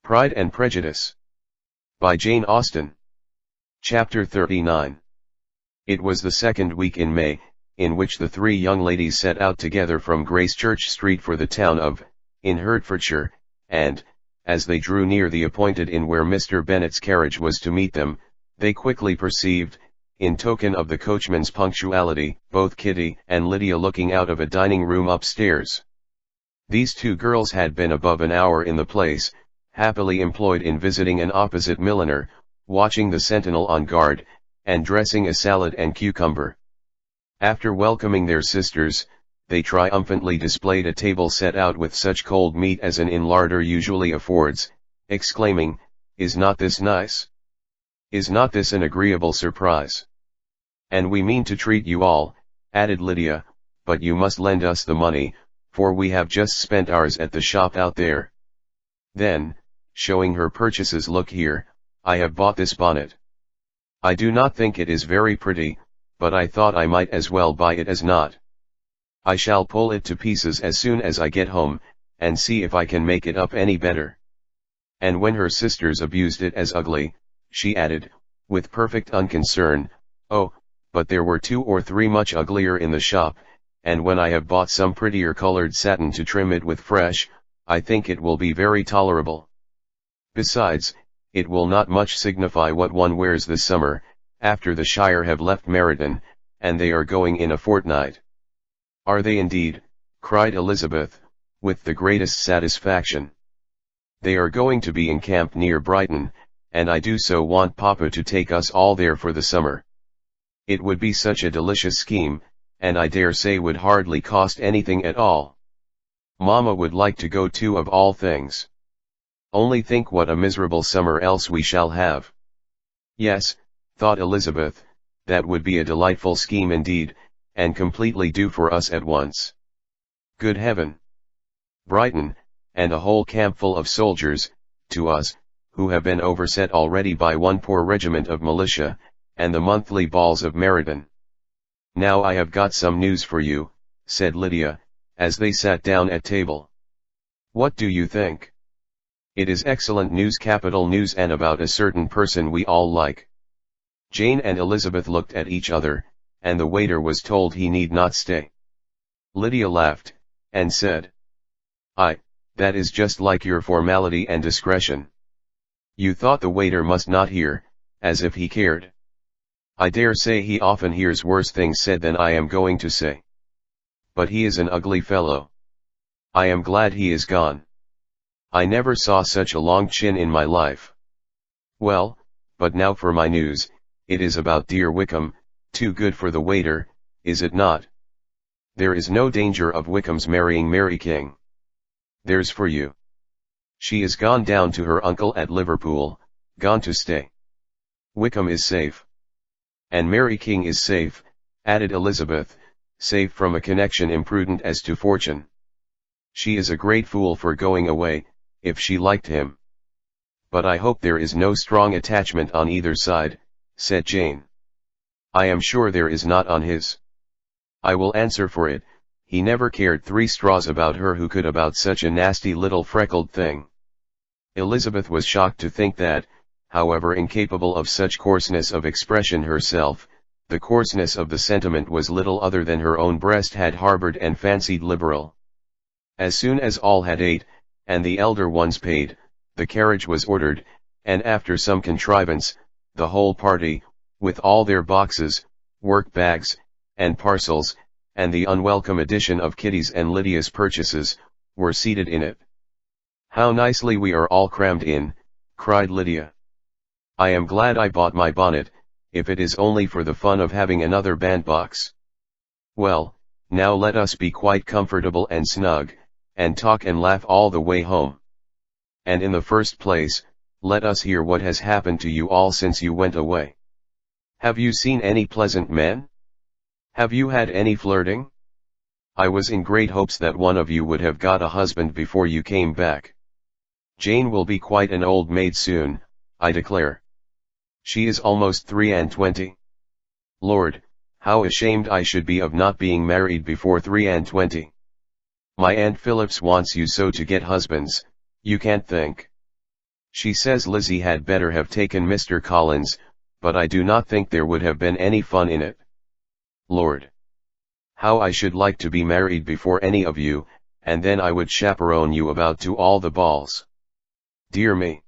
Pride and Prejudice. By Jane Austen. Chapter 39. It was the second week in May, in which the three young ladies set out together from Gracechurch Street for the town of, in Hertfordshire, and, as they drew near the appointed inn where Mr. Bennet's carriage was to meet them, they quickly perceived, in token of the coachman's punctuality, both Kitty and Lydia looking out of a dining room upstairs. These two girls had been above an hour in the place, happily employed in visiting an opposite milliner, watching the sentinel on guard, and dressing a salad and cucumber. After welcoming their sisters, they triumphantly displayed a table set out with such cold meat as an inn larder usually affords, exclaiming, "Is not this nice? Is not this an agreeable surprise? And we mean to treat you all," added Lydia, "but you must lend us the money, for we have just spent ours at the shop out there. Then, showing her purchases, "Look here, I have bought this bonnet. I do not think it is very pretty, but I thought I might as well buy it as not. I shall pull it to pieces as soon as I get home, and see if I can make it up any better." And when her sisters abused it as ugly, she added, with perfect unconcern, "Oh, but there were 2 or 3 much uglier in the shop, and when I have bought some prettier colored satin to trim it with fresh, I think it will be very tolerable. Besides, it will not much signify what one wears this summer, after the Shire have left Meryton, and they are going in a fortnight." "Are they indeed?" cried Elizabeth, with the greatest satisfaction. "They are going to be encamped near Brighton, and I do so want Papa to take us all there for the summer. It would be such a delicious scheme, and I dare say would hardly cost anything at all. Mamma would like to go too, of all things. Only think what a miserable summer else we shall have." "Yes," thought Elizabeth, "that would be a delightful scheme indeed, and completely do for us at once. Good heaven! Brighton, and a whole campful of soldiers, to us, who have been overset already by one poor regiment of militia, and the monthly balls of Meryton. Now I have got some news for you," said Lydia, as they sat down at table. "What do you think? It is excellent news, capital news, and about a certain person we all like." Jane and Elizabeth looked at each other, and the waiter was told he need not stay. Lydia laughed, and said, "That is just like your formality and discretion. You thought the waiter must not hear, as if he cared. I dare say he often hears worse things said than I am going to say. But he is an ugly fellow. I am glad he is gone. I never saw such a long chin in my life. Well, but now for my news. It is about dear Wickham, too good for the waiter, is it not? There is no danger of Wickham's marrying Mary King. There's for you. She is gone down to her uncle at Liverpool, gone to stay. Wickham is safe. And Mary King is safe," added Elizabeth, "safe from a connection imprudent as to fortune. She is a great fool for going away, if she liked him. But I hope there is no strong attachment on either side," said Jane. "I am sure there is not on his. I will answer for it, he never cared 3 straws about her who could about such a nasty little freckled thing." Elizabeth was shocked to think that, however incapable of such coarseness of expression herself, the coarseness of the sentiment was little other than her own breast had harbored and fancied liberal. As soon as all had ate, and the elder ones paid, the carriage was ordered, and after some contrivance, the whole party, with all their boxes, work bags, and parcels, and the unwelcome addition of Kitty's and Lydia's purchases, were seated in it. "How nicely we are all crammed in," cried Lydia. "I am glad I bought my bonnet, if it is only for the fun of having another bandbox. Well, now let us be quite comfortable and snug, and talk and laugh all the way home. And in the first place, let us hear what has happened to you all since you went away. Have you seen any pleasant men? Have you had any flirting? I was in great hopes that one of you would have got a husband before you came back. Jane will be quite an old maid soon, I declare. She is almost 23. Lord, how ashamed I should be of not being married before 23. My Aunt Phillips wants you so to get husbands, you can't think. She says Lizzie had better have taken Mr. Collins, but I do not think there would have been any fun in it. Lord! How I should like to be married before any of you, and then I would chaperone you about to all the balls. Dear me!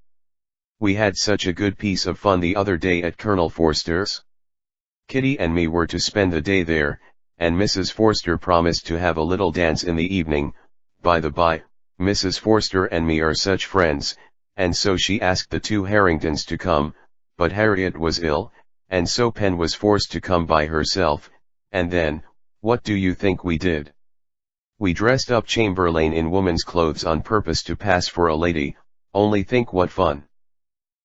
We had such a good piece of fun the other day at Colonel Forster's. Kitty and me were to spend the day there, and Mrs. Forster promised to have a little dance in the evening. By the by, Mrs. Forster and me are such friends, and so she asked the two Harringtons to come, but Harriet was ill, and so Pen was forced to come by herself, and then, what do you think we did? We dressed up Chamberlain in woman's clothes on purpose to pass for a lady. Only think what fun.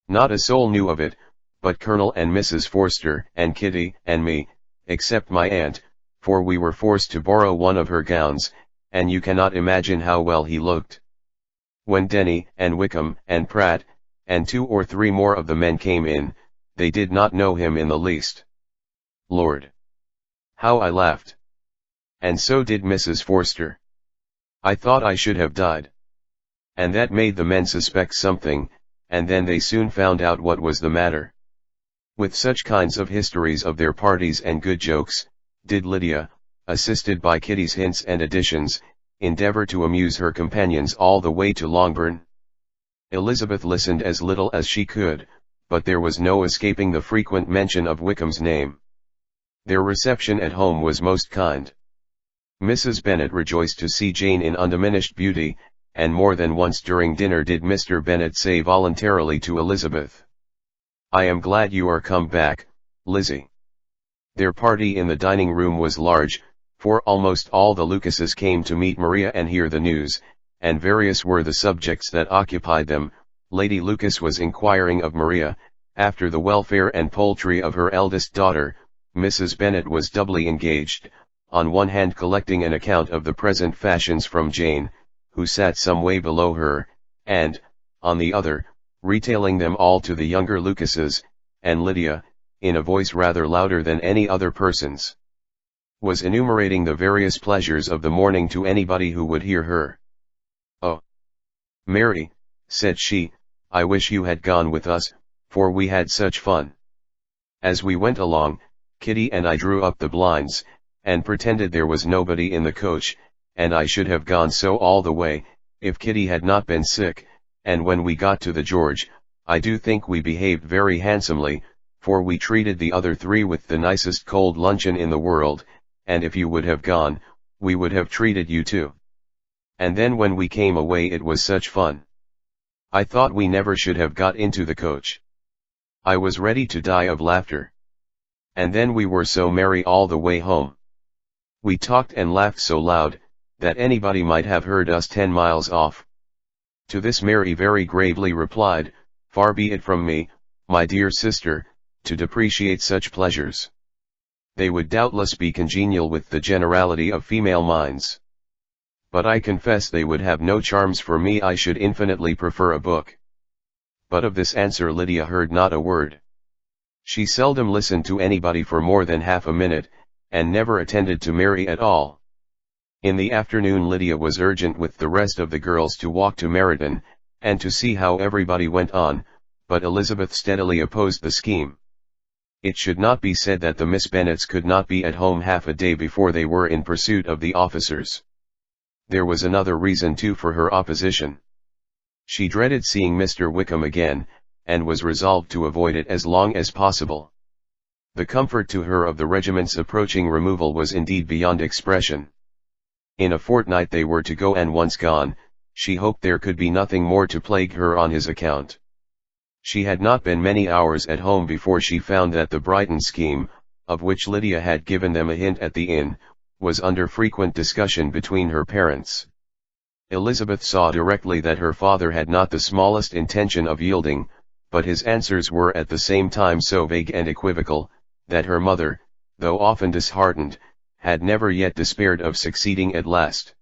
Not a soul knew of it, but Colonel and Mrs. Forster, and Kitty, and me, except my aunt, for we were forced to borrow one of her gowns, and you cannot imagine how well he looked. When Denny, and Wickham, and Pratt, and 2 or 3 more of the men came in, they did not know him in the least. Lord! How I laughed! And so did Mrs. Forster. I thought I should have died. And that made the men suspect something, and then they soon found out what was the matter. With such kinds of histories of their parties and good jokes, did Lydia, assisted by Kitty's hints and additions, endeavour to amuse her companions all the way to Longbourn. Elizabeth listened as little as she could, but there was no escaping the frequent mention of Wickham's name. Their reception at home was most kind. Mrs. Bennet rejoiced to see Jane in undiminished beauty, and more than once during dinner did Mr. Bennet say voluntarily to Elizabeth, "I am glad you are come back, Lizzie." Their party in the dining room was large, for almost all the Lucases came to meet Maria and hear the news, and various were the subjects that occupied them. Lady Lucas was inquiring of Maria, after the welfare and poultry of her eldest daughter. Mrs. Bennet was doubly engaged, on one hand collecting an account of the present fashions from Jane, who sat some way below her, and, on the other, retailing them all to the younger Lucases, and Lydia, in a voice rather louder than any other person's, was enumerating the various pleasures of the morning to anybody who would hear her. "Oh, Mary," said she, "I wish you had gone with us, for we had such fun. As we went along, Kitty and I drew up the blinds, and pretended there was nobody in the coach, and I should have gone so all the way, if Kitty had not been sick, and when we got to the George, I do think we behaved very handsomely, for we treated the other 3 with the nicest cold luncheon in the world, and if you would have gone, we would have treated you too. And then when we came away it was such fun. I thought we never should have got into the coach. I was ready to die of laughter. And then we were so merry all the way home. We talked and laughed so loud, that anybody might have heard us 10 miles off." To this Mary very gravely replied, "Far be it from me, my dear sister, to depreciate such pleasures. They would doubtless be congenial with the generality of female minds. But I confess they would have no charms for me. I should infinitely prefer a book." But of this answer Lydia heard not a word. She seldom listened to anybody for more than half a minute, and never attended to Mary at all. In the afternoon Lydia was urgent with the rest of the girls to walk to Meryton, and to see how everybody went on, but Elizabeth steadily opposed the scheme. It should not be said that the Miss Bennets could not be at home half a day before they were in pursuit of the officers. There was another reason too for her opposition. She dreaded seeing Mr. Wickham again, and was resolved to avoid it as long as possible. The comfort to her of the regiment's approaching removal was indeed beyond expression. In a fortnight they were to go, and once gone, she hoped there could be nothing more to plague her on his account. She had not been many hours at home before she found that the Brighton scheme, of which Lydia had given them a hint at the inn, was under frequent discussion between her parents. Elizabeth saw directly that her father had not the smallest intention of yielding, but his answers were at the same time so vague and equivocal, that her mother, though often disheartened, had never yet despaired of succeeding at last.